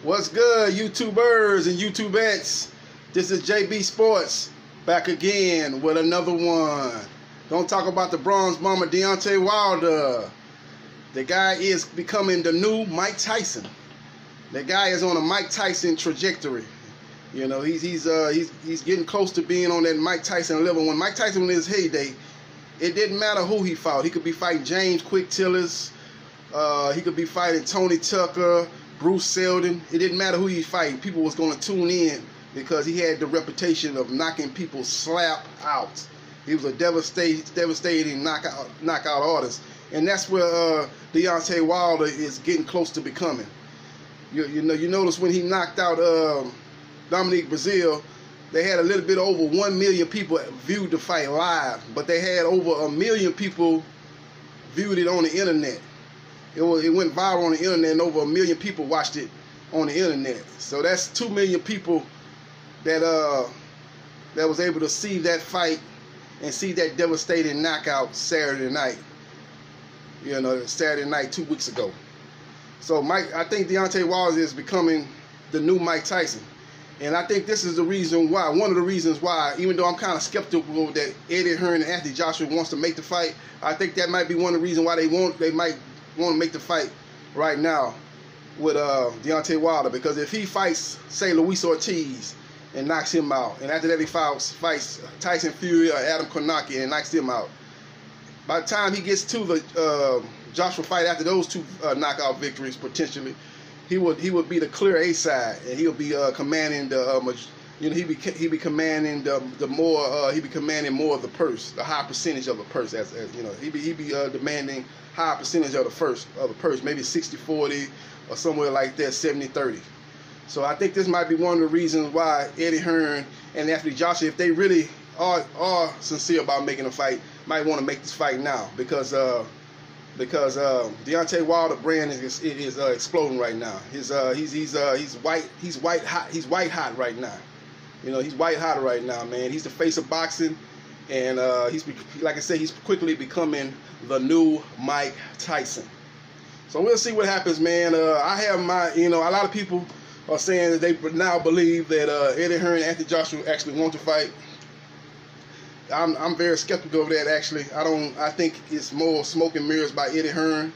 What's good, YouTubers and YouTubettes? This is JB Sports back again with another one. Don't talk about the bronze bomber Deontay Wilder. The guy is becoming the new Mike Tyson. The guy is on a Mike Tyson trajectory. You know, he's getting close to being on that Mike Tyson level. When Mike Tyson was in his heyday, it didn't matter who he fought. He could be fighting James Quick Tillers. He could be fighting Tony Tucker, Bruce Seldon. It didn't matter who he fighting. People was going to tune in because he had the reputation of knocking people slap out. He was a devastating knockout artist. And that's where Deontay Wilder is getting close to becoming. You notice when he knocked out Dominique Brazil, they had a little bit over 1 million people viewed the fight live, but they had over 1 million people viewed it on the internet. It went viral on the internet, and over 1 million people watched it on the internet. So that's 2 million people that was able to see that fight and see that devastating knockout Saturday night. You know, Saturday night 2 weeks ago. So I think Deontay Wilder is becoming the new Mike Tyson. And I think this is the reason why, one of the reasons why, even though I'm kind of skeptical that Eddie Hearn and Anthony Joshua wants to make the fight, I think that might be one of the reasons why they might want to make the fight right now with Deontay Wilder. Because if he fights, say, Luis Ortiz and knocks him out, and after that he fights Tyson Fury or Adam Kornacki and knocks him out, by the time he gets to the Joshua fight after those two knockout victories, potentially, he would be the clear A side, and he'll be commanding the he'd be commanding commanding more of the purse, the high percentage of the purse, as you know, he'd be demanding high percentage of the purse, maybe 60-40 or somewhere like that, 70-30. So I think this might be one of the reasons why Eddie Hearn and Anthony Joshua, if they really are sincere about making a fight, might want to make this fight now, because Deontay Wilder brand is exploding right now. He's white hot right now. You know, he's white hot right now, man. He's the face of boxing, and like I said, he's quickly becoming the new Mike Tyson. So we'll see what happens, man. I have my, a lot of people are saying that they now believe that Eddie Hearn and Anthony Joshua actually want to fight. I'm very skeptical of that, actually. I think it's more smoke and mirrors by Eddie Hearn.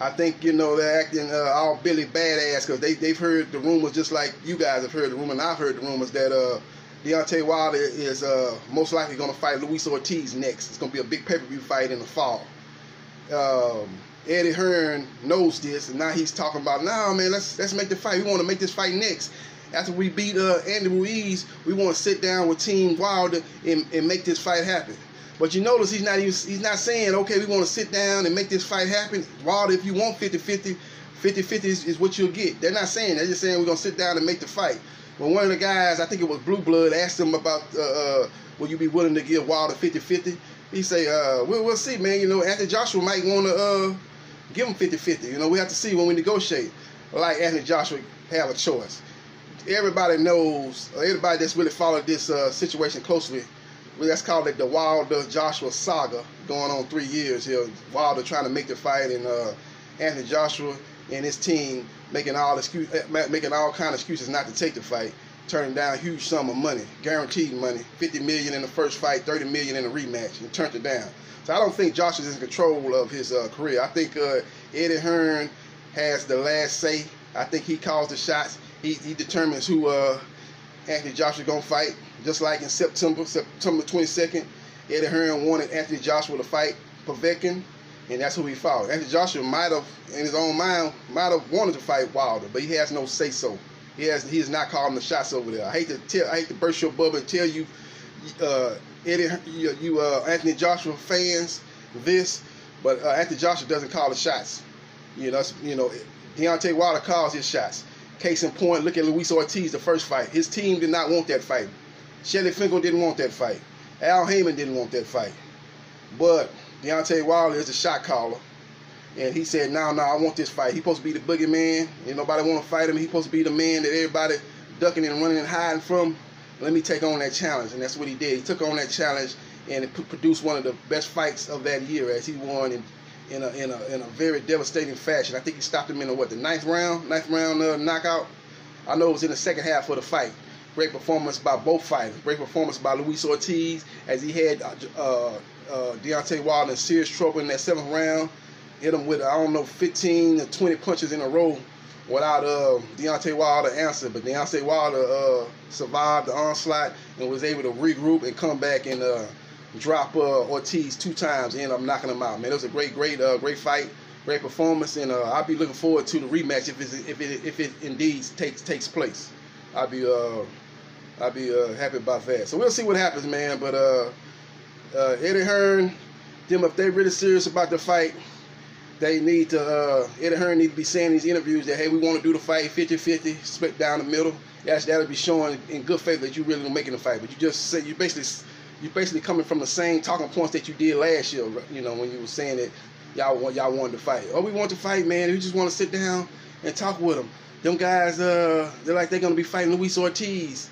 I think, they're acting all Billy Badass because they've heard the rumors just like you guys have heard the rumor, and I've heard the rumors that Deontay Wilder is most likely going to fight Luis Ortiz next. It's going to be a big pay-per-view fight in the fall. Eddie Hearn knows this, and now he's talking about, nah, man, let's make the fight. We want to make this fight next. After we beat Andy Ruiz, we want to sit down with Team Wilder and make this fight happen. But you notice he's not saying, okay, we want to sit down and make this fight happen. Wilder, if you want 50-50, 50-50 is what you'll get. They're not saying. They're just saying we're going to sit down and make the fight. When one of the guys, I think it was Blue Blood, asked him about, will you be willing to give Wilder 50-50? He say, we'll see, man. Anthony Joshua might want to give him 50-50. We have to see when we negotiate. Like Anthony Joshua have a choice. Everybody knows, everybody that's really followed this situation closely, let's call it the Wilder-Joshua saga, going on 3 years here. Wilder trying to make the fight, and Anthony Joshua and his team making all kind of excuses not to take the fight, turning down a huge sum of money, guaranteed money, $50 million in the first fight, $30 million in the rematch, and turned it down. So I don't think Joshua's in control of his career. I think Eddie Hearn has the last say. I think he calls the shots. He determines who Anthony Joshua gonna fight. Just like in September 22nd, Eddie Hearn wanted Anthony Joshua to fight Povetkin, and that's who he fought. Anthony Joshua might have, in his own mind, wanted to fight Wilder, but he has no say so. He is not calling the shots over there. I hate to burst your bubble and tell you, Anthony Joshua fans, this, but Anthony Joshua doesn't call the shots. Deontay Wilder calls his shots. Case in point, look at Luis Ortiz, the first fight. His team did not want that fight. Shelly Finkel didn't want that fight. Al Heyman didn't want that fight. But Deontay Wilder is the shot caller. And he said, no, I want this fight. He's supposed to be the boogeyman. And nobody want to fight him. He's supposed to be the man that everybody ducking and running and hiding from. Let me take on that challenge. And that's what he did. He took on that challenge, and it produced one of the best fights of that year, as he won in a very devastating fashion. I think he stopped him in the ninth round knockout. I know it was in the second half of the fight. Great performance by both fighters. Great performance by Luis Ortiz as he had Deontay Wilder in serious trouble in that 7th round. Hit him with, I don't know, 15 to 20 punches in a row without Deontay Wilder answer. But Deontay Wilder survived the onslaught and was able to regroup and come back and drop Ortiz 2 times and end up knocking him out. Man, it was a great fight, great performance, and I'll be looking forward to the rematch if it indeed takes place. I'll be happy about that. So we'll see what happens, man. But Eddie Hearn, if they're really serious about the fight, they need to Eddie Hearn need to be saying in these interviews that, hey, we want to do the fight 50-50, split down the middle. That'll be showing in good faith that you really making the fight. But you just say you're basically coming from the same talking points that you did last year. You know, when you were saying that y'all wanted to fight. Oh, we want to fight, man. We just want to sit down and talk with them. Them guys, they're like they're gonna be fighting Luis Ortiz.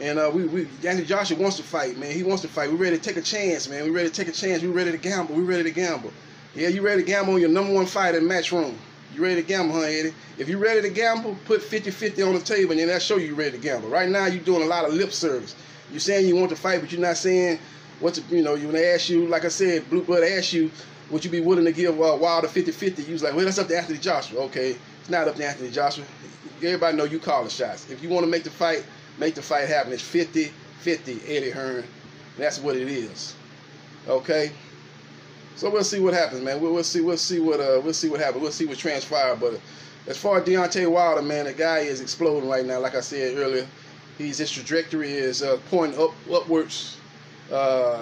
And Anthony Joshua wants to fight, man. He wants to fight. We're ready to take a chance, man. We're ready to take a chance. We're ready to gamble. We're ready to gamble. Yeah, you ready to gamble on your #1 fight in Matchroom. You ready to gamble, huh, Eddie? If you're ready to gamble, put 50-50 on the table, and then that'll show you ready to gamble. Right now, you're doing a lot of lip service. You're saying you want to fight, but you're not saying what to, you know, when they ask you, like I said, Blue Blood asked you, would you be willing to give Wilder 50-50? You was like, well, that's up to Anthony Joshua. Okay, it's not up to Anthony Joshua. Everybody know you call the shots. If you want to make the fight happen. It's 50-50, Eddie Hearn. That's what it is. Okay. So we'll see what happens, man. We'll see what happens. We'll see what transpires. But as far as Deontay Wilder, man, the guy is exploding right now. Like I said earlier, his trajectory is pointing upwards.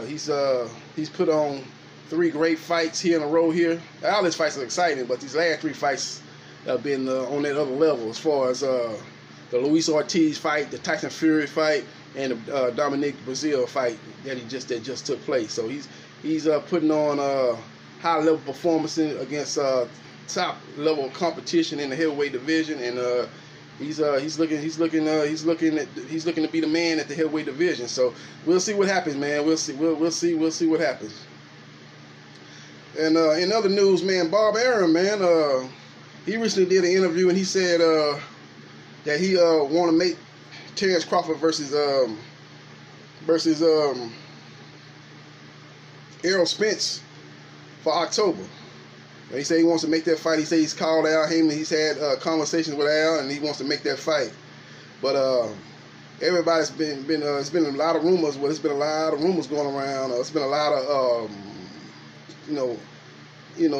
He's put on 3 great fights here in a row here. All his fights are exciting, but these last 3 fights have been on that other level. As far as the Luis Ortiz fight, the Tyson Fury fight, and the Dominic Brazil fight that just took place. So he's putting on high level performances against top level competition in the heavyweight division, and he's looking to be the man at the heavyweight division. So we'll see what happens, man. We'll see what happens. And in other news, man, Bob Arum, man, he recently did an interview and he said that he want to make Terrence Crawford versus Errol Spence for October. And he said he wants to make that fight. He said he's called Al Heyman. He's had conversations with Al, and he wants to make that fight. But everybody's been it's been a lot of rumors. Well, there's been a lot of rumors going around. It's been a lot of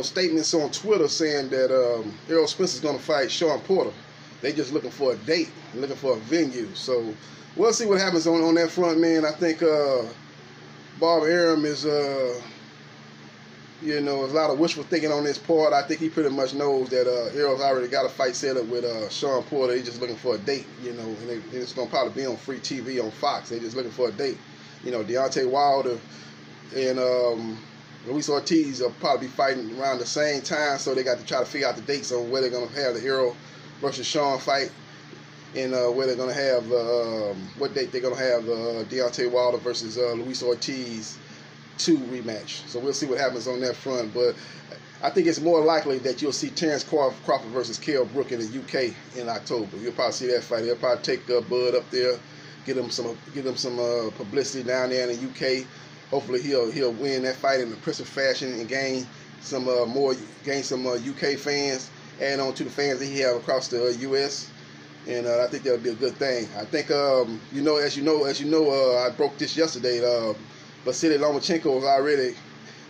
statements on Twitter saying that Errol Spence is going to fight Sean Porter. They just looking for a date, looking for a venue. So we'll see what happens on that front, man. I think Bob Arum is, there's a lot of wishful thinking on this part. I think he pretty much knows that Errol's already got a fight set up with Sean Porter. He's just looking for a date, and it's going to probably be on free TV on Fox. They're just looking for a date. Deontay Wilder and Luis Ortiz will probably be fighting around the same time, so they got to try to figure out the dates on where they're going to have the Errol versus Sean fight, and where they're going to have what date they're going to have Deontay Wilder versus Luis Ortiz 2 rematch. So we'll see what happens on that front. But I think it's more likely that you'll see Terrence Crawford versus Kell Brook in the UK in October. You'll probably see that fight. They'll probably take Bud up there, get him some publicity down there in the UK. Hopefully he'll win that fight in impressive fashion and gain some UK fans, add on to the fans that he have across the US. And I think that'll be a good thing. I think as you know, I broke this yesterday. Vasily Lomachenko has already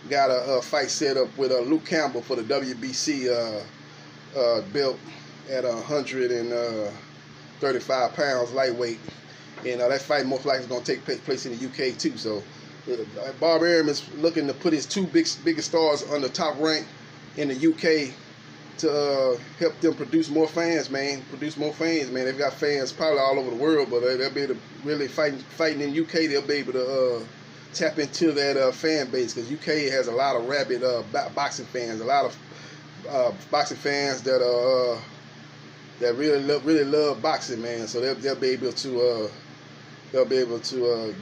got a fight set up with Luke Campbell for the WBC belt at 135 pounds lightweight, and that fight most likely is going to take place in the UK too. So Bob Arum is looking to put his 2 biggest stars on the top rank in the UK to help them produce more fans, man. They've got fans probably all over the world, but they'll be able to really fighting in UK. They'll be able to tap into that fan base, because UK has a lot of rabid boxing fans, a lot of boxing fans that really love boxing, man. So they'll be able to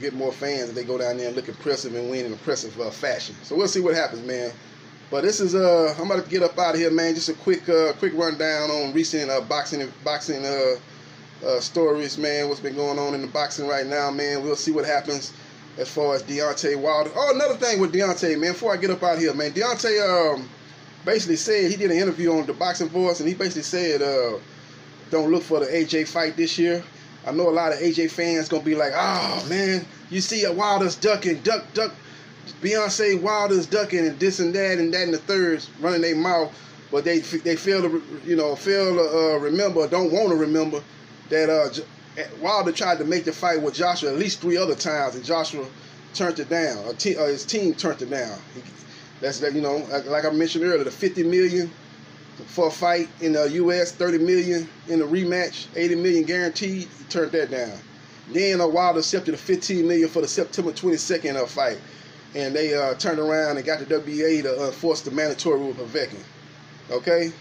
get more fans if they go down there and look impressive and win in impressive fashion. So we'll see what happens, man. But this is I'm about to get up out of here, man. Just a quick rundown on recent boxing stories, man. What's been going on in the boxing right now, man. We'll see what happens as far as Deontay Wilder. Oh, another thing with Deontay, man. Before I get up out here, man, Deontay basically said he did an interview on the Boxing Voice, and he basically said don't look for the AJ fight this year. I know a lot of AJ fans gonna be like, oh man, you see Wilder's ducking, duck. Beyonce Wilder's ducking and this and that and the third, running their mouth, but they fail to remember, don't want to remember that Wilder tried to make the fight with Joshua at least 3 other times, and Joshua turned it down. His team turned it down. Like I mentioned earlier, the $50 million for a fight in the U.S., $30 million in the rematch, $80 million guaranteed. He turned that down. Then Wilder accepted the $15 million for the September 22nd fight, and they turned around and got the WBA to enforce the mandatory rule for Povetkin. Okay,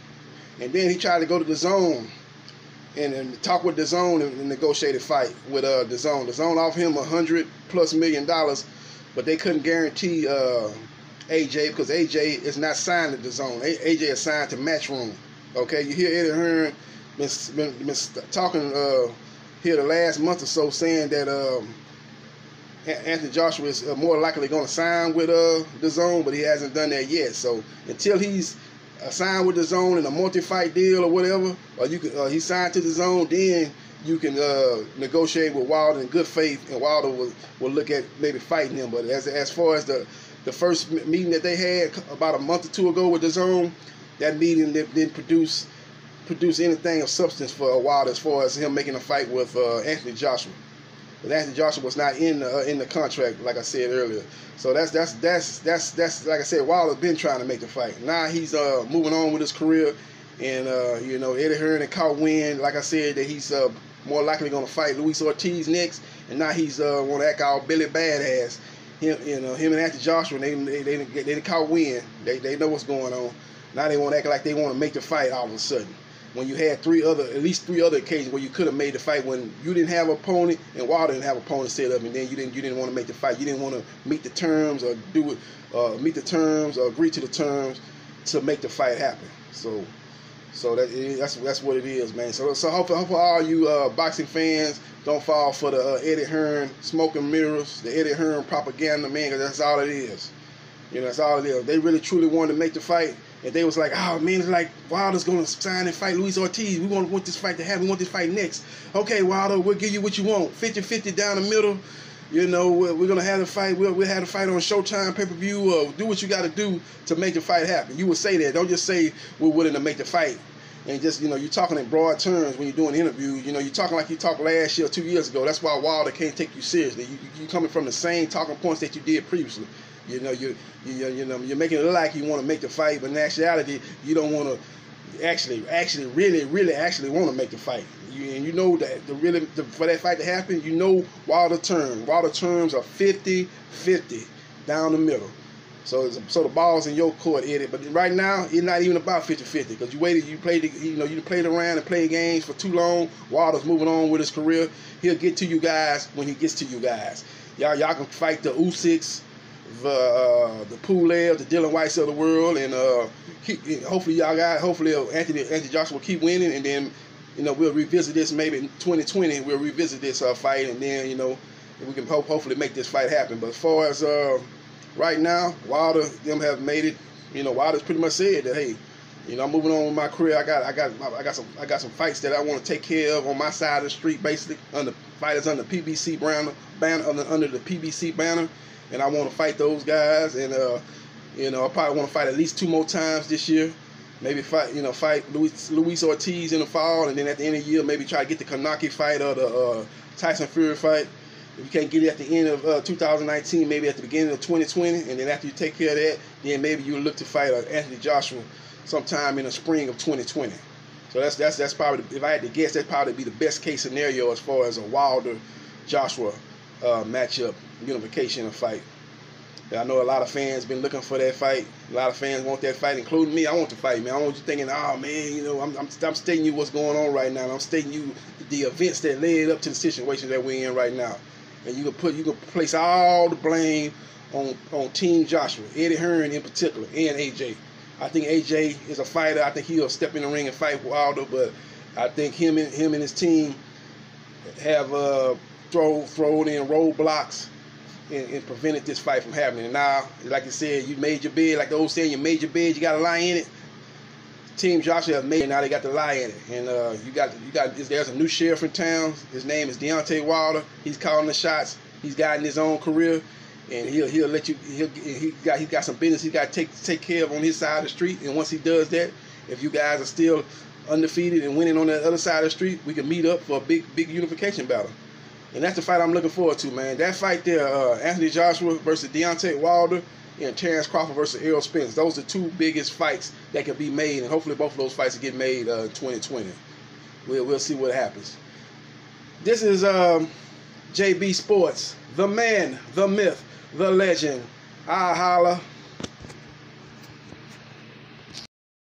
and then he tried to go to the Zone and talk with the Zone and negotiate a fight with the Zone. The Zone offered him $100+ million, but they couldn't guarantee AJ because AJ is not signed to the Zone. AJ is signed to Matchroom. Okay, you hear Eddie Hearn been talking here the last month or so, saying that Anthony Joshua is more likely going to sign with the Zone, but he hasn't done that yet. So until he's signed with the Zone in a multi-fight deal or whatever, or he signed to the Zone, then you can negotiate with Wilder in good faith, and Wilder will look at maybe fighting him. But as far as the first meeting that they had about a month or 2 ago with the Zone, that meeting didn't produce anything of substance for Wilder as far as him making a fight with Anthony Joshua. But Anthony Joshua was not in the contract, like I said earlier. So that's like I said, Wilder's been trying to make the fight. Now he's moving on with his career, and Eddie Hearn had caught wind, like I said, that he's more likely going to fight Luis Ortiz next, and now he's want to act all Billy Badass. Him and Anthony Joshua, they caught wind. They know what's going on. Now they want to act like they want to make the fight all of a sudden. When you had at least three other occasions where you could have made the fight when you didn't have an opponent and Wilder didn't have an opponent set up, and then you didn't want to make the fight. You didn't want to meet the terms or meet the terms or agree to the terms to make the fight happen. So that's what it is, man. So hopefully all you boxing fans don't fall for the Eddie Hearn smoke and mirrors, the Eddie Hearn propaganda, man, because that's all it is. That's all it is. They really truly wanted to make the fight. And they was like, oh, man, it's like Wilder's going to sign and fight Luis Ortiz. We want this fight to happen. We want this fight next. Okay, Wilder, we'll give you what you want. 50-50 down the middle. We're going to have the fight. We'll have the fight on Showtime, pay-per-view. Do what you got to do to make the fight happen. You would say that. Don't just say we're willing to make the fight. And just, you're talking in broad terms when you're doing interviews. You're talking like you talked last year or 2 years ago. That's why Wilder can't take you seriously. You're coming from the same talking points that you did previously. You're making it look like you want to make the fight, but in actuality, you don't want to actually really want to make the fight. That for that fight to happen, Wilder terms are 50-50 down the middle. So the ball's in your court, Eddie. But right now, it's not even about 50-50 because you played around and played games for too long. Wilder's moving on with his career. He'll get to you guys when he gets to you guys. Y'all can fight the Usyks, the Pulev, the Dylan Whites of the world, and hopefully Anthony Joshua will keep winning, and then we'll revisit this maybe in 2020. We'll revisit this fight, and then we can hopefully make this fight happen. But as far as right now, Wilder them have made it. Wilder's pretty much said that, hey, I'm moving on with my career. I got some fights that I want to take care of on my side of the street, basically under fighters under PBC banner under the PBC banner. And I want to fight those guys, and I probably want to fight at least 2 more times this year. Maybe fight Luis Ortiz in the fall, and then at the end of the year, maybe try to get the Kanaki fight or the Tyson Fury fight. If you can't get it at the end of 2019, maybe at the beginning of 2020, and then after you take care of that, then maybe you look to fight Anthony Joshua sometime in the spring of 2020. So that's probably, if I had to guess, that'd probably be the best case scenario as far as a Wilder Joshua matchup, unification of fight. I know a lot of fans been looking for that fight. A lot of fans want that fight, including me. I want the fight, man. I want you thinking, oh man, I'm stating you what's going on right now. And I'm stating you the events that led up to the situation that we're in right now. And you can place all the blame on Team Joshua, Eddie Hearn in particular, and AJ. I think AJ is a fighter. I think he'll step in the ring and fight Wilder, but I think him and his team have thrown in roadblocks and prevented this fight from happening. And now, like you said, you made your bed, like the old saying, you made your bed, you got to lie in it. Team Joshua has made it, now they got to lie in it. And there's a new sheriff in town. His name is Deontay Wilder. He's calling the shots. He's guiding his own career, and he'll let you. He got some business he got to take care of on his side of the street. And once he does that, if you guys are still undefeated and winning on the other side of the street, we can meet up for a big unification battle. And that's the fight I'm looking forward to, man. That fight there, Anthony Joshua versus Deontay Wilder, and Terrence Crawford versus Errol Spence. Those are the two biggest fights that can be made, and hopefully both of those fights will get made 2020. We'll see what happens. This is JB Sports, the man, the myth, the legend. I holla.